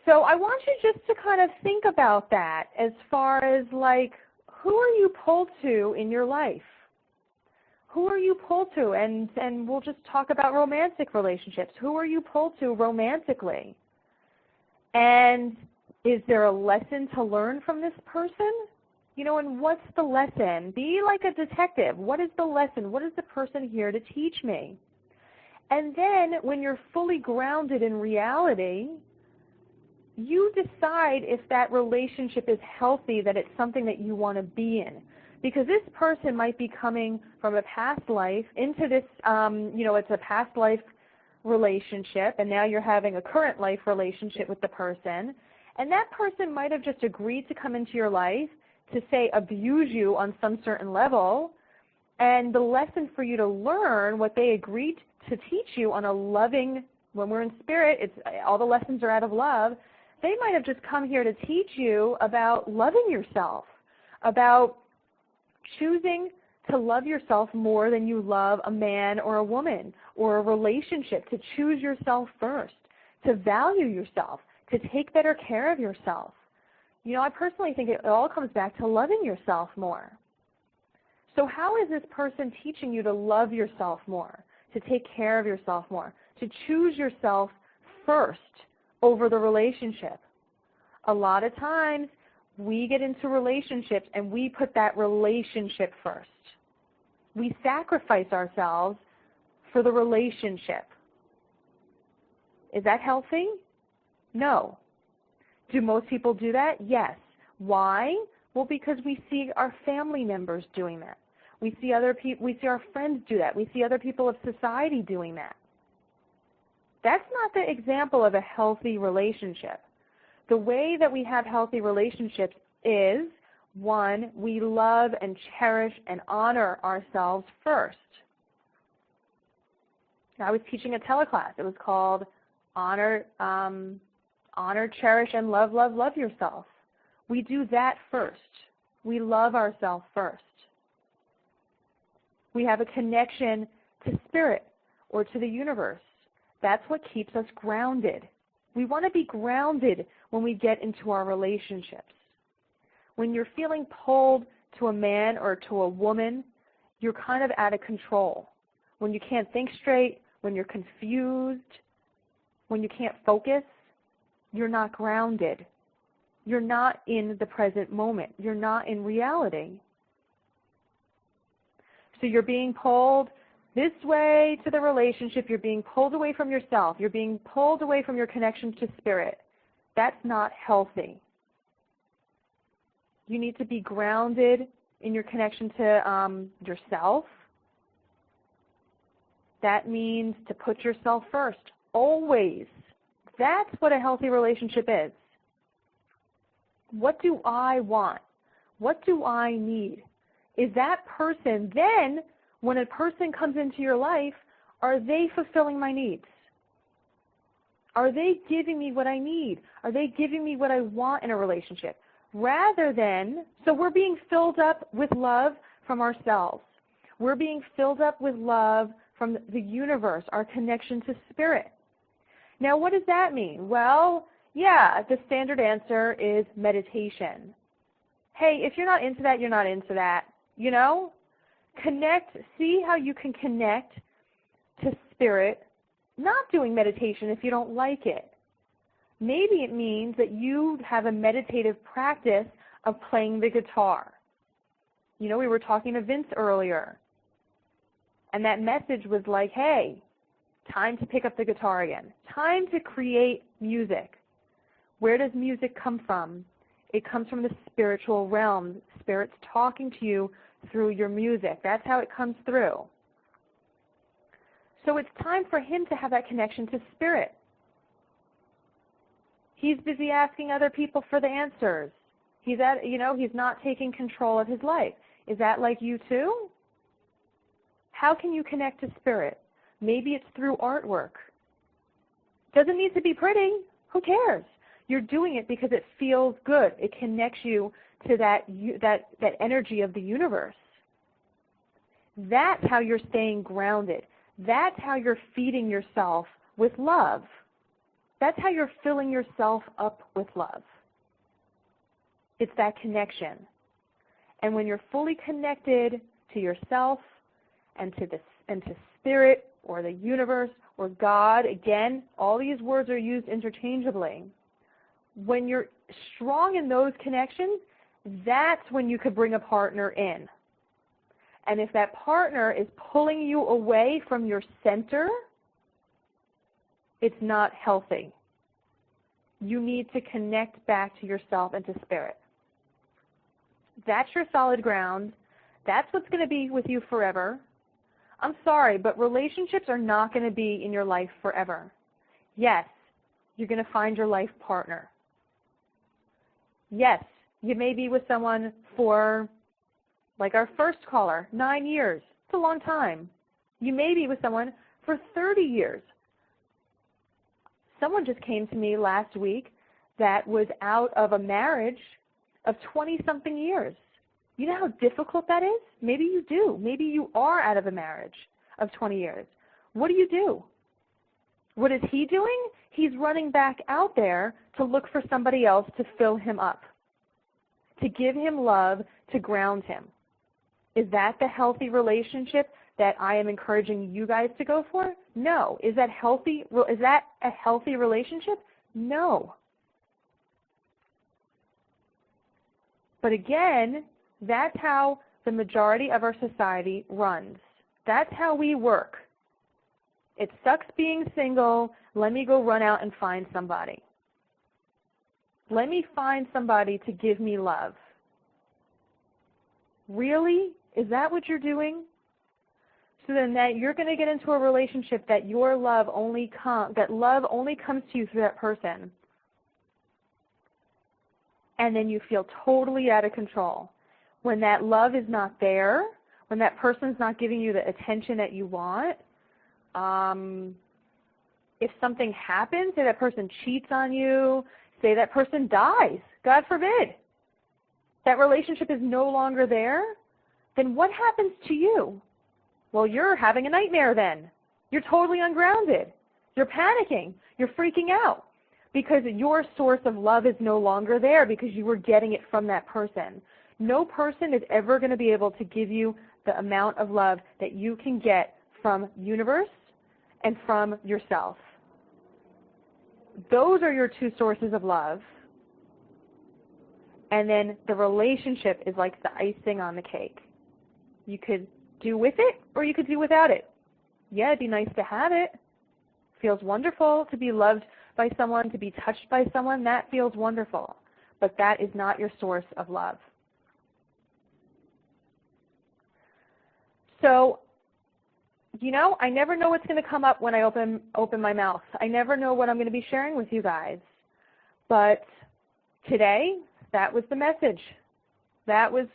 So I want you just to kind of think about that as far as like, who are you pulled to in your life? Who are you pulled to? And we'll just talk about romantic relationships. Who are you pulled to romantically? And is there a lesson to learn from this person? You know, and what's the lesson? Be like a detective. What is the lesson? What is the person here to teach me? And then when you're fully grounded in reality, you decide if that relationship is healthy, that it's something that you want to be in. Because this person might be coming from a past life into this, you know, it's a past life relationship, and now you're having a current life relationship with the person. And that person might have just agreed to come into your life to, say, abuse you on some certain level. And the lesson for you to learn, what they agreed to teach you on a loving, when we're in spirit, it's all the lessons are out of love. They might have just come here to teach you about loving yourself, about choosing to love yourself more than you love a man or a woman or a relationship, to choose yourself first, to value yourself, to take better care of yourself. You know, I personally think it all comes back to loving yourself more. So how is this person teaching you to love yourself more, to take care of yourself more, to choose yourself first over the relationship? A lot of times we get into relationships and we put that relationship first. We sacrifice ourselves for the relationship. Is that healthy? No. Do most people do that? Yes. Why? Well, because we see our family members doing that. We see other people. We see our friends do that. We see other people of society doing that. That's not the example of a healthy relationship. The way that we have healthy relationships is, one, we love and cherish and honor ourselves first. I was teaching a teleclass. It was called Honor, Cherish, and Love Yourself. We do that first. We love ourselves first. We have a connection to spirit or to the universe. That's what keeps us grounded. We want to be grounded when we get into our relationships. When you're feeling pulled to a man or to a woman, you're kind of out of control. When you can't think straight, when you're confused, when you can't focus, you're not grounded. You're not in the present moment. You're not in reality. So you're being pulled this way to the relationship. You're being pulled away from yourself. You're being pulled away from your connection to spirit. That's not healthy. You need to be grounded in your connection to yourself. That means to put yourself first, always. That's what a healthy relationship is. What do I want? What do I need? Is that person, then when a person comes into your life, are they fulfilling my needs? Are they giving me what I need? Are they giving me what I want in a relationship? Rather than, so we're being filled up with love from ourselves. We're being filled up with love from the universe, our connection to spirit. Now, what does that mean? Well, yeah, the standard answer is meditation. Hey, if you're not into that, you're not into that. You know? Connect, see how you can connect to spirit, not doing meditation if you don't like it. Maybe it means that you have a meditative practice of playing the guitar. You know, we were talking to Vince earlier, and that message was like, hey, time to pick up the guitar again. Time to create music. Where does music come from? It comes from the spiritual realm. Spirit's talking to you through your music. That's how it comes through. So it's time for him to have that connection to spirit. He's busy asking other people for the answers. He's not taking control of his life. Is that like you too? How can you connect to spirit? Maybe it's through artwork. Doesn't need to be pretty. Who cares? You're doing it because it feels good. It connects you to that energy of the universe. That's how you're staying grounded. That's how you're feeding yourself with love. That's how you're filling yourself up with love. It's that connection. And when you're fully connected to yourself and to spirit or the universe or God, again, all these words are used interchangeably. When you're strong in those connections, that's when you could bring a partner in. And if that partner is pulling you away from your center, it's not healthy. You need to connect back to yourself and to spirit. That's your solid ground. That's what's going to be with you forever. I'm sorry, but relationships are not going to be in your life forever. Yes, you're going to find your life partner. Yes, you may be with someone for, like our first caller, 9 years. It's a long time. You may be with someone for 30 years. Someone just came to me last week that was out of a marriage of 20-something years. You know how difficult that is? Maybe you do. Maybe you are out of a marriage of 20 years. What do you do? What is he doing? He's running back out there to look for somebody else to fill him up, to give him love, to ground him. Is that the healthy relationship that I am encouraging you guys to go for? No. Is that healthy? Is that a healthy relationship? No. But again, that's how the majority of our society runs. That's how we work. It sucks being single. Let me go run out and find somebody. Let me find somebody to give me love. Really? Is that what you're doing? So then that you're going to get into a relationship that your love only comes to you through that person. And then you feel totally out of control. When that love is not there, when that person's not giving you the attention that you want, if something happens, say that person cheats on you, say that person dies, God forbid, that relationship is no longer there, then what happens to you? Well, you're having a nightmare then. You're totally ungrounded. You're panicking. You're freaking out because your source of love is no longer there because you were getting it from that person. No person is ever going to be able to give you the amount of love that you can get from universe and from yourself. Those are your two sources of love. And then the relationship is like the icing on the cake. You could do with it or you could do without it. Yeah, it'd be nice to have it. Feels wonderful to be loved by someone, to be touched by someone. That feels wonderful. But that is not your source of love. So, you know, I never know what's going to come up when I open my mouth. I never know what I'm going to be sharing with you guys. But today, that was the message. That was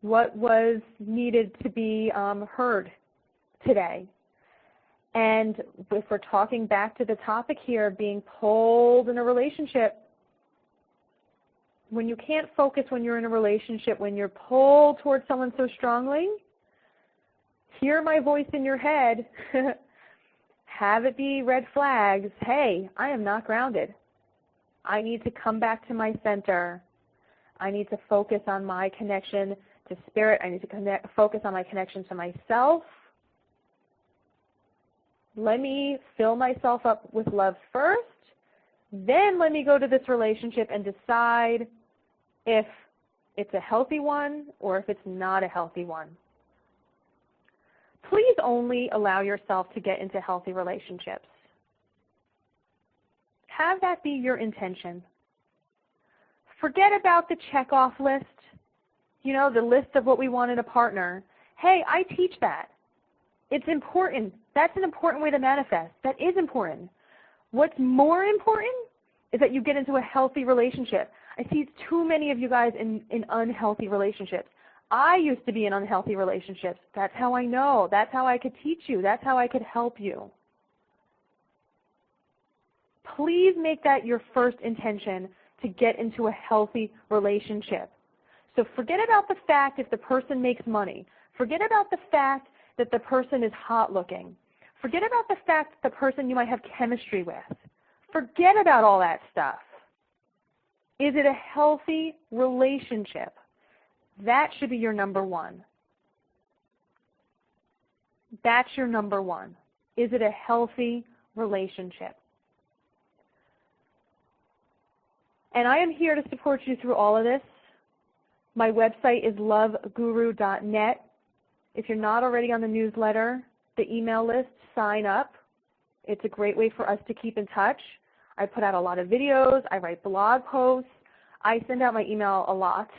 what was needed to be heard today. And if we're talking back to the topic here, being pulled in a relationship, when you can't focus when you're in a relationship, when you're pulled towards someone so strongly, hear my voice in your head, have it be red flags. Hey, I am not grounded. I need to come back to my center. I need to focus on my connection to spirit. I need to focus on my connection to myself. Let me fill myself up with love first. Then let me go to this relationship and decide if it's a healthy one or if it's not a healthy one. Please only allow yourself to get into healthy relationships. Have that be your intention. Forget about the checkoff list, you know, the list of what we want in a partner. Hey, I teach that. It's important. That's an important way to manifest. That is important. What's more important is that you get into a healthy relationship. I see too many of you guys in unhealthy relationships. I used to be in unhealthy relationships. That's how I know. That's how I could teach you. That's how I could help you. Please make that your first intention to get into a healthy relationship. So forget about the fact if the person makes money. Forget about the fact that the person is hot looking. Forget about the fact that the person you might have chemistry with. Forget about all that stuff. Is it a healthy relationship? That should be your number one. That's your number one. Is it a healthy relationship? And I am here to support you through all of this. My website is loveguru.net. If you're not already on the newsletter, the email list, sign up. It's a great way for us to keep in touch. I put out a lot of videos. I write blog posts. I send out my email a lot.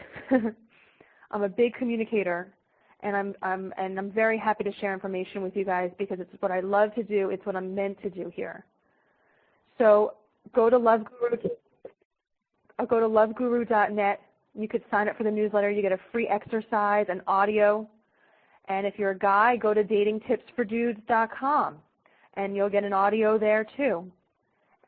I'm a big communicator, and I'm very happy to share information with you guys because it's what I love to do. It's what I'm meant to do here. So go to loveguru.net. You could sign up for the newsletter. You get a free exercise and audio. And if you're a guy, go to datingtipsfordudes.com, and you'll get an audio there too.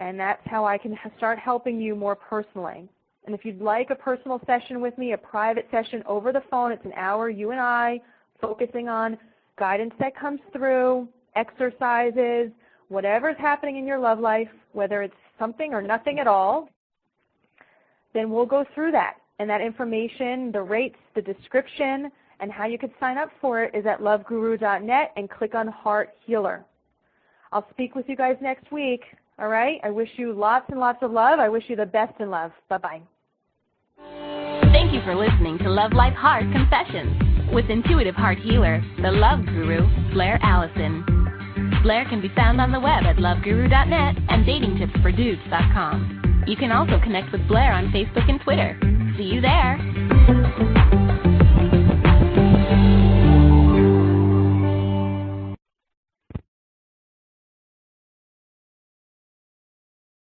And that's how I can start helping you more personally. And if you'd like a personal session with me, a private session over the phone, it's an hour, you and I, focusing on guidance that comes through, exercises, whatever's happening in your love life, whether it's something or nothing at all, then we'll go through that. And that information, the rates, the description, and how you could sign up for it is at loveguru.net and click on Heart Healer. I'll speak with you guys next week. All right? I wish you lots and lots of love. I wish you the best in love. Bye-bye. Thank you for listening to Love Life Heart Confessions with intuitive heart healer, the Love Guru, Blaire Allison. Blaire can be found on the web at loveguru.net and datingtipsfordudes.com. You can also connect with Blaire on Facebook and Twitter. See you there.